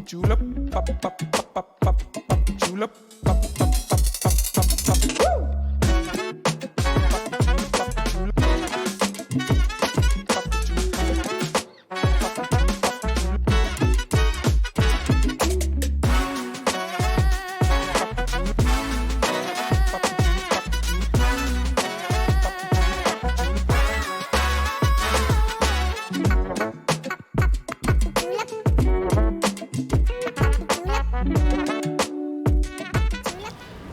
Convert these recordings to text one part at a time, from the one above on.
julep, julep,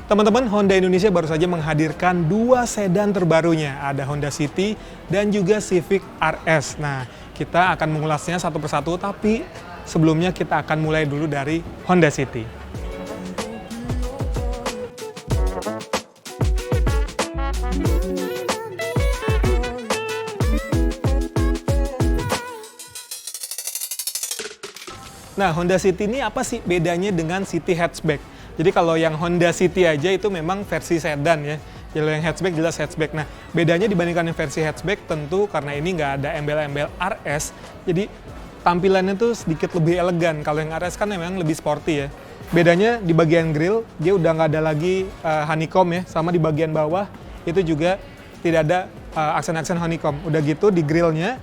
Teman-teman, Honda Indonesia baru saja menghadirkan dua sedan terbarunya. Ada Honda City dan juga Civic RS. Nah, kita akan mengulasnya satu persatu, tapi sebelumnya kita akan mulai dulu dari Honda City. Nah, Honda City ini apa sih bedanya dengan City Hatchback? Jadi kalau yang Honda City aja itu memang versi sedan ya. Kalau yang hatchback jelas hatchback. Nah, bedanya dibandingkan yang versi hatchback tentu karena ini nggak ada embel-embel RS. Jadi tampilannya tuh sedikit lebih elegan. Kalau yang RS kan memang lebih sporty ya. Bedanya di bagian grill, dia udah nggak ada lagi honeycomb ya. Sama di bagian bawah itu juga tidak ada aksen-aksen honeycomb. Udah gitu di grillnya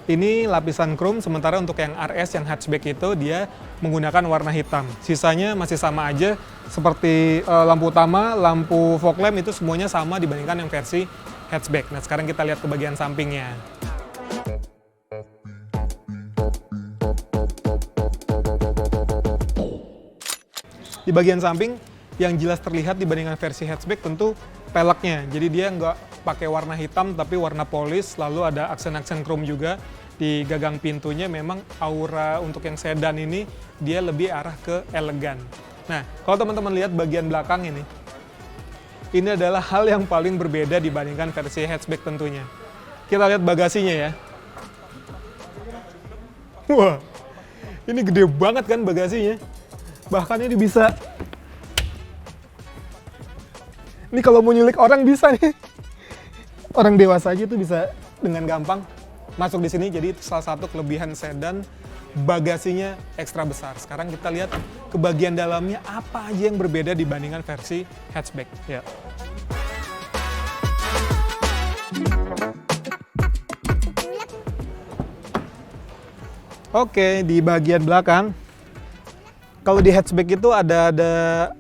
ini lapisan chrome, sementara untuk yang RS, yang hatchback itu dia menggunakan warna hitam. Sisanya masih sama aja, seperti lampu utama, lampu fog lamp itu semuanya sama dibandingkan yang versi hatchback. Nah, sekarang kita lihat ke bagian sampingnya. Di bagian samping, yang jelas terlihat dibandingkan versi hatchback tentu peleknya. Jadi dia nggak pakai warna hitam tapi warna polis, lalu ada aksen-aksen chrome juga di gagang pintunya. Memang aura untuk yang sedan ini dia lebih arah ke elegan. Nah, kalau teman-teman lihat bagian belakang ini adalah hal yang paling berbeda dibandingkan versi hatchback tentunya. Kita lihat bagasinya ya. Wah, ini gede banget kan bagasinya. Bahkan ini bisa, ini kalau mau nyulik orang bisa nih. Orang dewasa aja tuh bisa dengan gampang masuk di sini. Jadi itu salah satu kelebihan sedan, bagasinya ekstra besar. Sekarang kita lihat ke bagian dalamnya apa aja yang berbeda dibandingkan versi hatchback. Ya. Oke, di bagian belakang, kalau di hatchback itu ada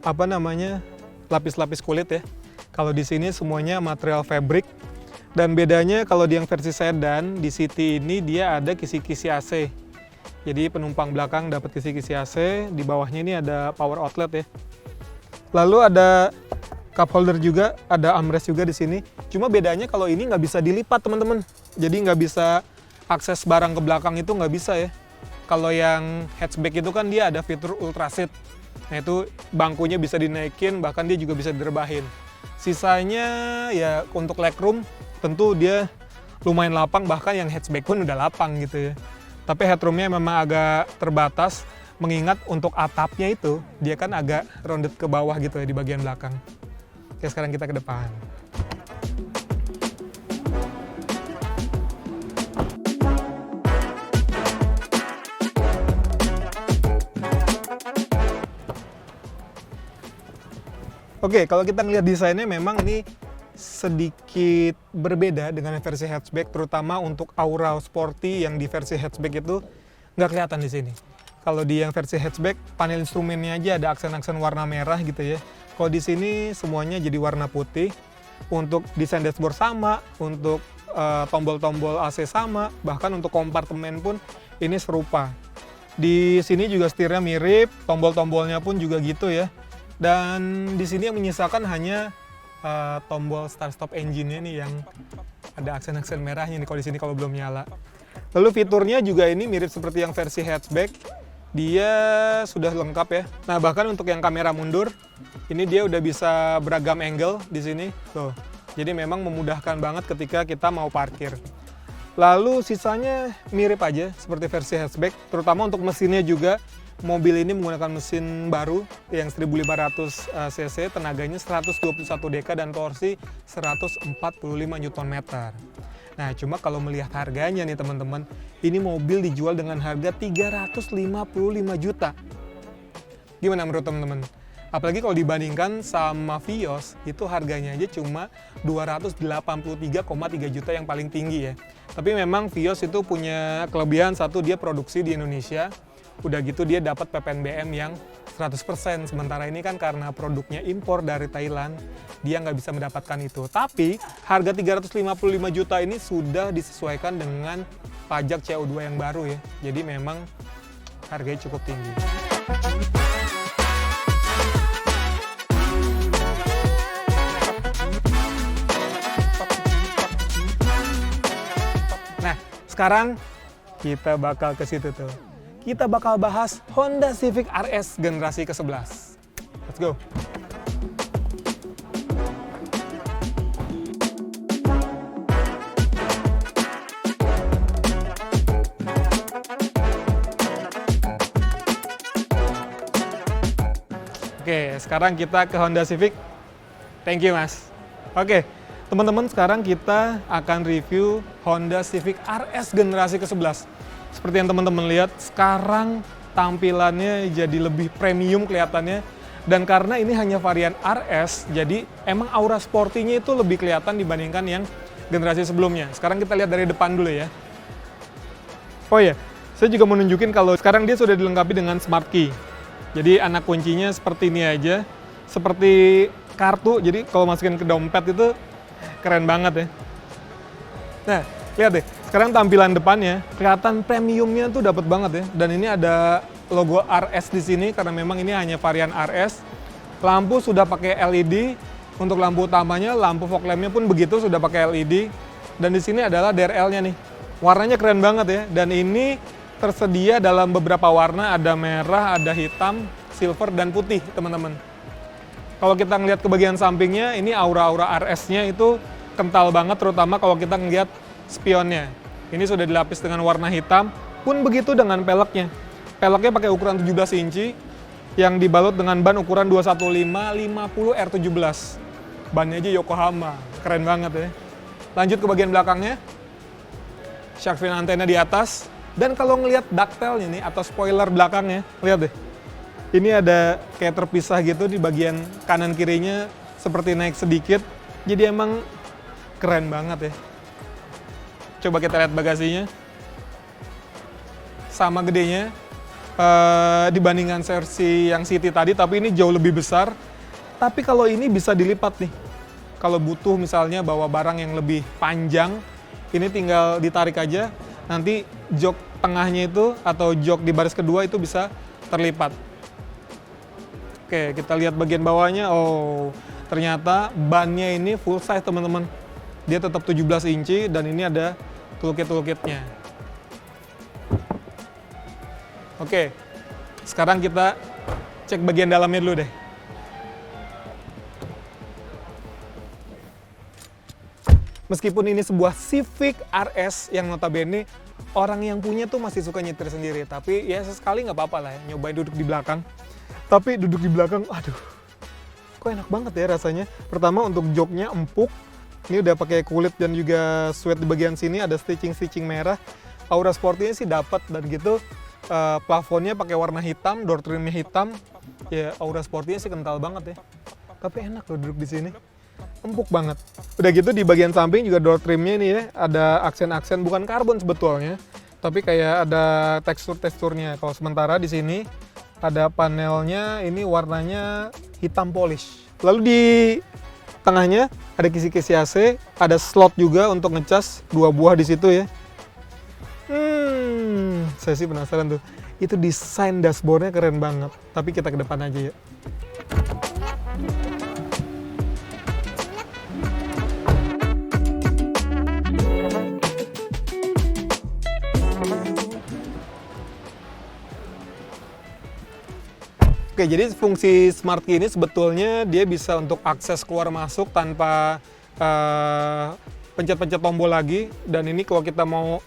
apa namanya lapis-lapis kulit ya. Kalau di sini semuanya material fabric. Dan bedanya kalau di yang versi sedan, di City ini dia ada kisi-kisi AC. Jadi penumpang belakang dapat kisi-kisi AC, di bawahnya ini ada power outlet ya. Lalu ada cup holder juga, ada armrest juga di sini. Cuma bedanya kalau ini nggak bisa dilipat teman-teman. Jadi nggak bisa akses barang ke belakang itu nggak bisa ya. Kalau yang hatchback itu kan dia ada fitur ultra seat. Nah itu bangkunya bisa dinaikin, bahkan dia juga bisa direbahin. Sisanya ya untuk legroom tentu dia lumayan lapang, bahkan yang hatchback pun udah lapang gitu ya. Tapi headroomnya memang agak terbatas, mengingat untuk atapnya itu dia kan agak rounded ke bawah gitu ya di bagian belakang. Oke, sekarang kita ke depan. Oke, kalau kita ngelihat desainnya memang ini sedikit berbeda dengan versi hatchback, terutama untuk aura sporty yang di versi hatchback itu nggak kelihatan di sini. Kalau di yang versi hatchback, panel instrumennya aja ada aksen-aksen warna merah gitu ya. Kalau di sini semuanya jadi warna putih. Untuk desain dashboard sama, untuk tombol-tombol AC sama, bahkan untuk kompartemen pun ini serupa. Di sini juga setirnya mirip, tombol-tombolnya pun juga gitu ya. Dan di sini yang menyisakan hanya tombol start stop engine-nya nih yang ada aksen-aksen merahnya nih kalau di sini kalau belum nyala. Lalu fiturnya juga ini mirip seperti yang versi hatchback. Dia sudah lengkap ya. Nah, bahkan untuk yang kamera mundur, ini dia udah bisa beragam angle di sini. Tuh. Jadi memang memudahkan banget ketika kita mau parkir. Lalu sisanya mirip aja seperti versi hatchback, terutama untuk mesinnya juga mobil ini menggunakan mesin baru yang 1500 cc, tenaganya 121 dk dan torsi 145 Nm. Nah, cuma kalau melihat harganya nih teman-teman, ini mobil dijual dengan harga 355 juta. Gimana menurut teman-teman? Apalagi kalau dibandingkan sama Vios, itu harganya aja cuma 283,3 juta yang paling tinggi ya. Tapi memang Vios itu punya kelebihan satu, dia produksi di Indonesia. Udah gitu dia dapat PPNBM yang 100%. Sementara ini kan karena produknya impor dari Thailand, dia nggak bisa mendapatkan itu. Tapi harga 355 juta ini sudah disesuaikan dengan pajak CO2 yang baru ya. Jadi memang harganya cukup tinggi. Nah, sekarang kita bakal ke situ tuh. Kita bakal bahas Honda Civic RS generasi ke-11. Let's go! Oke, sekarang kita ke Honda Civic. Thank you, Mas. Oke, teman-teman, sekarang kita akan review Honda Civic RS generasi ke-11. Seperti yang teman-teman lihat, sekarang tampilannya jadi lebih premium kelihatannya. Dan karena ini hanya varian RS, jadi emang aura sportinya itu lebih kelihatan dibandingkan yang generasi sebelumnya. Sekarang kita lihat dari depan dulu ya. Oh ya, saya juga mau nunjukin kalau sekarang dia sudah dilengkapi dengan Smart Key. Jadi anak kuncinya seperti ini aja, seperti kartu, jadi kalau masukin ke dompet itu keren banget ya. Nah, lihat deh, sekarang tampilan depannya kelihatan premiumnya tuh dapat banget ya. Dan ini ada logo RS di sini karena memang ini hanya varian RS. Lampu sudah pakai LED, untuk lampu utamanya, lampu fog lampnya pun begitu sudah pakai LED. Dan di sini adalah DRL-nya nih, warnanya keren banget ya. Dan ini tersedia dalam beberapa warna, ada merah, ada hitam, silver, dan putih teman-teman. Kalau kita ngelihat ke bagian sampingnya, ini aura-aura RS-nya itu kental banget, terutama kalau kita ngelihat spionnya. Ini sudah dilapis dengan warna hitam, pun begitu dengan peleknya. Peleknya pakai ukuran 17 inci, yang dibalut dengan ban ukuran 215/50 R17. Bannya aja Yokohama, keren banget ya. Lanjut ke bagian belakangnya, shark fin antena di atas. Dan kalau ngelihat ductile nih atau spoiler belakangnya, lihat deh. Ini ada kayak terpisah gitu di bagian kanan kirinya, seperti naik sedikit. Jadi emang keren banget ya. Coba kita lihat bagasinya. Sama gedenya dibandingkan versi yang City tadi, tapi ini jauh lebih besar. Tapi kalau ini bisa dilipat nih. Kalau butuh misalnya bawa barang yang lebih panjang, ini tinggal ditarik aja. Nanti jok tengahnya itu atau jok di baris kedua itu bisa terlipat. Oke, kita lihat bagian bawahnya. Oh, ternyata bannya ini full size teman-teman. Dia tetap 17 inci dan ini ada toolkit-toolkitnya. Oke, sekarang kita cek bagian dalamnya dulu deh. Meskipun ini sebuah Civic RS yang notabene orang yang punya tuh masih suka nyetir sendiri, tapi ya sesekali nggak apa-apa lah ya, nyobain duduk di belakang. Tapi duduk di belakang, aduh, kok enak banget ya rasanya. Pertama untuk joknya empuk, ini udah pakai kulit dan juga suede di bagian sini, ada stitching merah. Aura sportinya sih dapat dan gitu. Plafonnya pakai warna hitam, door trimnya hitam. Ya aura sportinya sih kental banget ya. Tapi enak loh duduk di sini. Empuk banget. Udah gitu di bagian samping juga door trimnya ini ya, ada aksen-aksen bukan karbon sebetulnya, tapi kayak ada teksturnya. Kalau sementara di sini ada panelnya, ini warnanya hitam polish. Lalu di tengahnya ada kisi-kisi AC, ada slot juga untuk ngecas 2 buah di situ ya. Saya sih penasaran tuh. Itu desain dashboardnya keren banget. Tapi kita ke depan aja ya. Oke, jadi fungsi Smart Key ini sebetulnya dia bisa untuk akses keluar masuk tanpa pencet-pencet tombol lagi. Dan ini kalau kita mau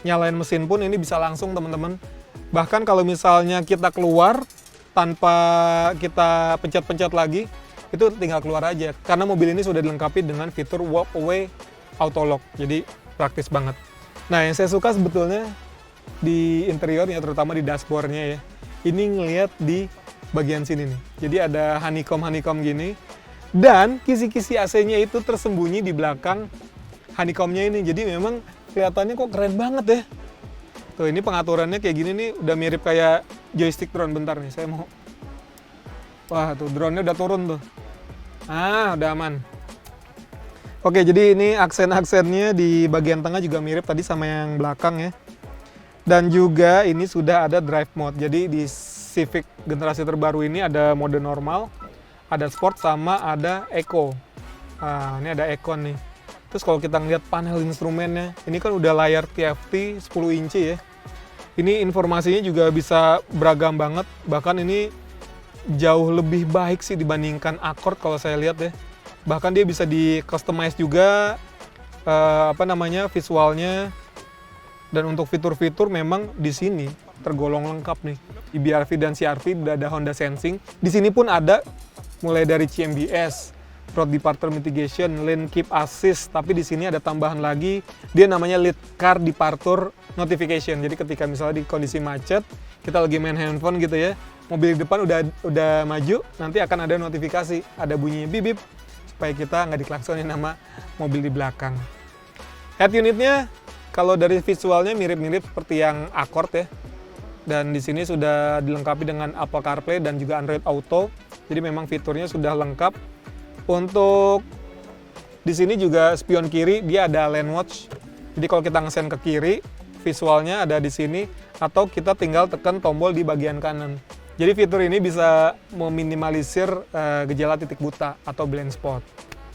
nyalain mesin pun ini bisa langsung teman-teman. Bahkan kalau misalnya kita keluar tanpa kita pencet-pencet lagi, itu tinggal keluar aja. Karena mobil ini sudah dilengkapi dengan fitur walk away auto lock. Jadi praktis banget. Nah, yang saya suka sebetulnya di interiornya, terutama di dashboardnya ya. Ini ngelihat di bagian sini nih. Jadi ada honeycomb gini. Dan kisi-kisi AC-nya itu tersembunyi di belakang honeycomb-nya ini. Jadi memang kelihatannya kok keren banget ya. Tuh, ini pengaturannya kayak gini nih, udah mirip kayak joystick drone. Bentar nih, saya mau... Wah, tuh drone-nya udah turun tuh. Ah, udah aman. Oke, jadi ini aksen-aksennya di bagian tengah juga mirip tadi sama yang belakang ya. Dan juga ini sudah ada drive mode. Jadi di Civic generasi terbaru ini ada mode normal, ada sport, sama ada eco. Nah, ini ada eco nih. Terus kalau kita ngeliat panel instrumennya, ini kan udah layar TFT 10 inci ya. Ini informasinya juga bisa beragam banget, bahkan ini jauh lebih baik sih dibandingkan Accord kalau saya lihat ya. Bahkan dia bisa di customize juga visualnya. Dan untuk fitur-fitur memang di sini tergolong lengkap nih. Di BRV dan CR-V udah ada Honda Sensing. Di sini pun ada mulai dari CMBS, Road Departure Mitigation, Lane Keep Assist, tapi di sini ada tambahan lagi, dia namanya Lead Car Departure Notification. Jadi ketika misalnya di kondisi macet, kita lagi main handphone gitu ya, mobil di depan udah maju, nanti akan ada notifikasi, ada bunyi bip-bip, supaya kita nggak diklaksonin sama mobil di belakang. Head unitnya, kalau dari visualnya mirip-mirip seperti yang Accord ya, dan di sini sudah dilengkapi dengan Apple CarPlay dan juga Android Auto, jadi memang fiturnya sudah lengkap. Untuk di sini juga spion kiri dia ada lane watch. Jadi kalau kita ngesen ke kiri, visualnya ada di sini, atau kita tinggal tekan tombol di bagian kanan. Jadi fitur ini bisa meminimalisir gejala titik buta atau blind spot.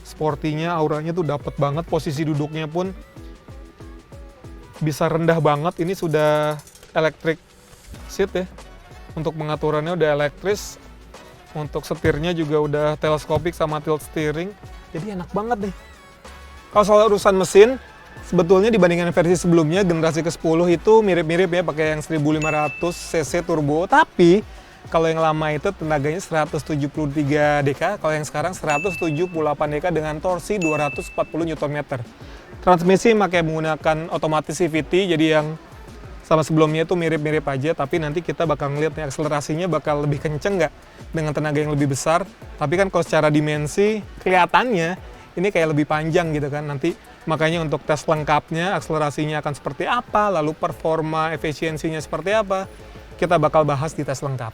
Sportinya, auranya tuh dapet banget, posisi duduknya pun bisa rendah banget. Ini sudah electric seat ya. Untuk pengaturannya udah elektris. Untuk setirnya juga udah teleskopik sama tilt steering. Jadi enak banget nih. Kalau soal urusan mesin, sebetulnya dibandingkan versi sebelumnya, generasi ke-10 itu mirip-mirip ya, pakai yang 1500 cc turbo. Tapi kalau yang lama itu tenaganya 173 dk, kalau yang sekarang 178 dk dengan torsi 240 Nm. Transmisi menggunakan otomatis CVT, jadi yang sama sebelumnya itu mirip-mirip aja, tapi nanti kita bakal ngeliat nih akselerasinya bakal lebih kenceng nggak dengan tenaga yang lebih besar. Tapi kan kalau secara dimensi kelihatannya ini kayak lebih panjang gitu kan. Nanti makanya untuk tes lengkapnya akselerasinya akan seperti apa, lalu performa efisiensinya seperti apa, kita bakal bahas di tes lengkap.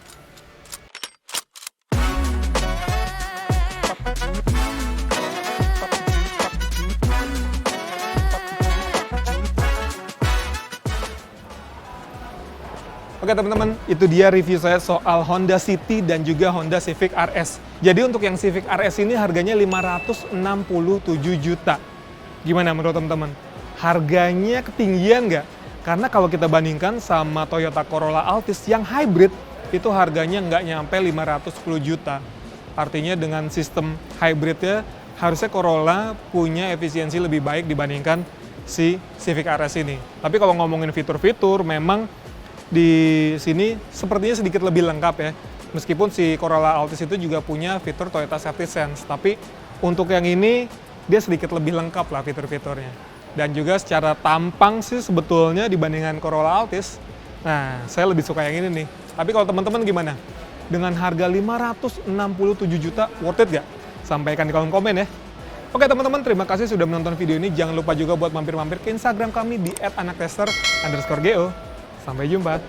Oke teman-teman, itu dia review saya soal Honda City dan juga Honda Civic RS. Jadi untuk yang Civic RS ini harganya 567 juta. Gimana menurut teman-teman? Harganya ketinggian nggak? Karena kalau kita bandingkan sama Toyota Corolla Altis yang hybrid, itu harganya nggak nyampe 510 juta. Artinya dengan sistem hybridnya, harusnya Corolla punya efisiensi lebih baik dibandingkan si Civic RS ini. Tapi kalau ngomongin fitur-fitur, memang di sini sepertinya sedikit lebih lengkap ya. Meskipun si Corolla Altis itu juga punya fitur Toyota Safety Sense, tapi untuk yang ini dia sedikit lebih lengkap lah fitur-fiturnya. Dan juga secara tampang sih sebetulnya dibandingkan Corolla Altis, nah saya lebih suka yang ini nih. Tapi kalau teman-teman gimana? Dengan harga 567 juta, worth it gak? Sampaikan di kolom komen ya. Oke teman-teman, terima kasih sudah menonton video ini. Jangan lupa juga buat mampir-mampir ke Instagram kami di @anaktester_go. Sampai jumpa.